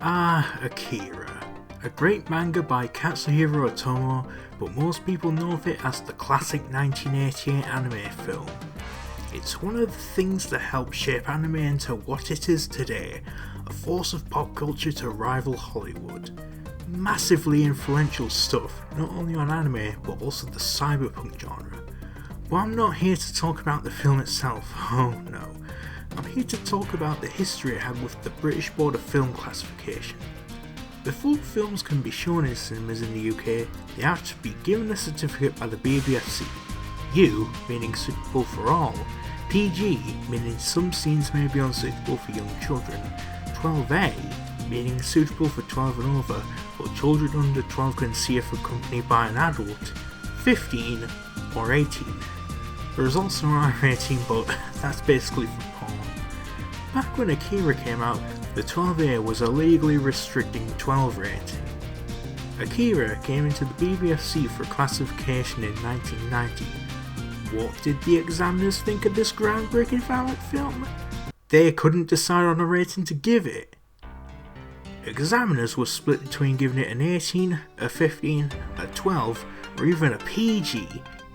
Akira. A great manga by Katsuhiro Otomo, but most people know of it as the classic 1988 anime film. It's one of the things that helped shape anime into what it is today, a force of pop culture to rival Hollywood. Massively influential stuff, not only on anime, but also the cyberpunk genre. But I'm not here to talk about the film itself, oh no. I'm here to talk about the history it had with the British Board of Film Classification. Before films can be shown in cinemas in the UK, they have to be given a certificate by the BBFC. U meaning suitable for all, PG meaning some scenes may be unsuitable for young children, 12A meaning suitable for 12 and over, but children under 12 can see if accompanied by an adult, 15 or 18. There is also R18, but that's basically for porn. Back when Akira came out, the 12A was illegally restricting 12 rating. Akira came into the BBFC for classification in 1990. What did the examiners think of this groundbreaking violent film? They couldn't decide on a rating to give it. Examiners were split between giving it an 18, a 15, a 12, or even a PG.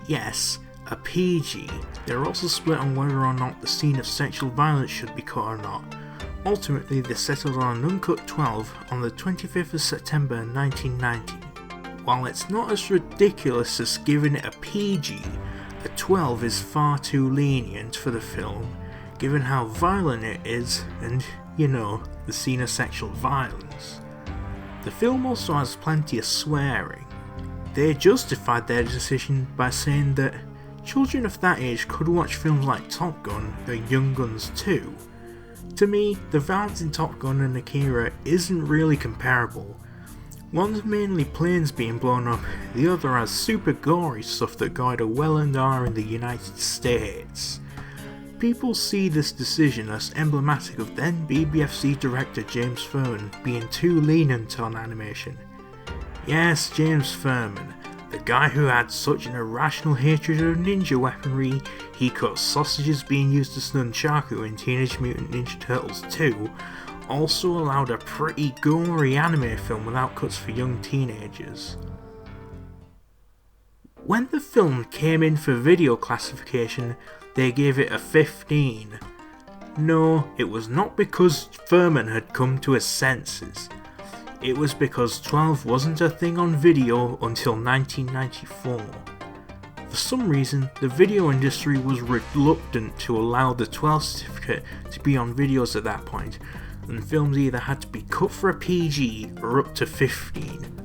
Yes, a PG. They were also split on whether or not the scene of sexual violence should be cut or not. Ultimately, they settled on an uncut 12 on the 25th of September 1990. While it's not as ridiculous as giving it a PG, a 12 is far too lenient for the film, given how violent it is and, the scene of sexual violence. The film also has plenty of swearing. They justified their decision by saying that children of that age could watch films like Top Gun and Young Guns 2. To me, the violence in Top Gun and Akira isn't really comparable. One's mainly planes being blown up, the other has super gory stuff that got a well-earned R in the United States. People see this decision as emblematic of then BBFC director James Ferman being too lenient on animation. Yes, James Ferman, the guy who had such an irrational hatred of ninja weaponry, he cut sausages being used as nunchaku in Teenage Mutant Ninja Turtles 2, also allowed a pretty gory anime film without cuts for young teenagers. When the film came in for video classification, they gave it a 15. No, it was not because Ferman had come to his senses. It was because 12 wasn't a thing on video until 1994. For some reason, the video industry was reluctant to allow the 12 certificate to be on videos at that point, and films either had to be cut for a PG or up to 15.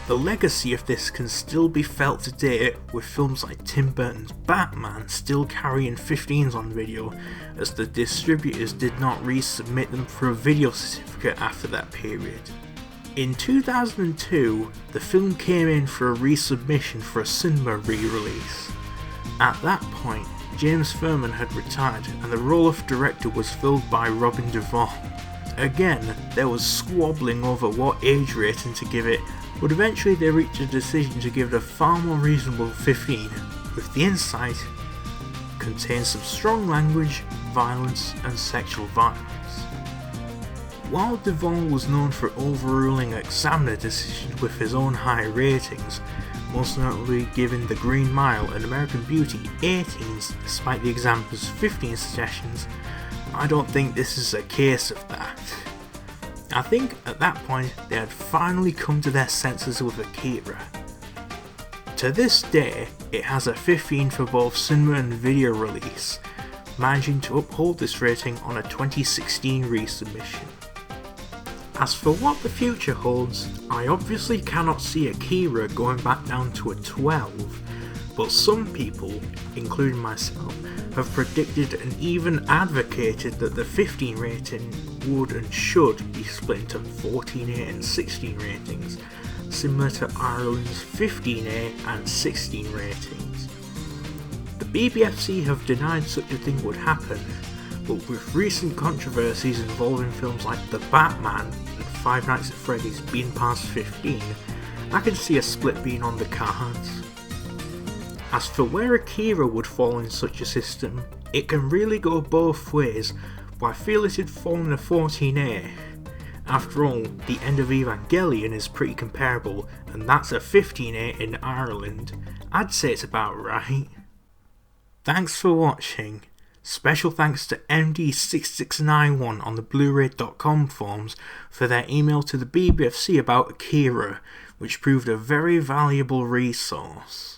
The legacy of this can still be felt today, with films like Tim Burton's Batman still carrying 15s on video, as the distributors did not resubmit them for a video certificate after that period. In 2002, the film came in for a resubmission for a cinema re-release. At that point, James Ferman had retired and the role of director was filled by Robin Duvall. Again, there was squabbling over what age rating to give it, but eventually they reached a decision to give it a far more reasonable 15, with the insight contains some strong language, violence and sexual violence. While Duvall was known for overruling examiner decisions with his own high ratings, most notably giving The Green Mile and American Beauty 18s despite the examiner's 15 suggestions, I don't think this is a case of that. I think at that point they had finally come to their senses with Akira. To this day, it has a 15 for both cinema and video release, managing to uphold this rating on a 2016 resubmission. As for what the future holds, I obviously cannot see Akira going back down to a 12, but some people, including myself, have predicted and even advocated that the 15 rating would and should be split into 14A and 16 ratings, similar to Ireland's 15A and 16 ratings. The BBFC have denied such a thing would happen, but with recent controversies involving films like The Batman and Five Nights at Freddy's being past 15, I can see a split being on the cards. As for where Akira would fall in such a system, it can really go both ways, but I feel it'd fall in a 14A, After all, the end of Evangelion is pretty comparable, and that's a 15-8 in Ireland. I'd say it's about right. Thanks for watching. Special thanks to MD6691 on the Blu-ray.com forums for their email to the BBFC about Akira, which proved a very valuable resource.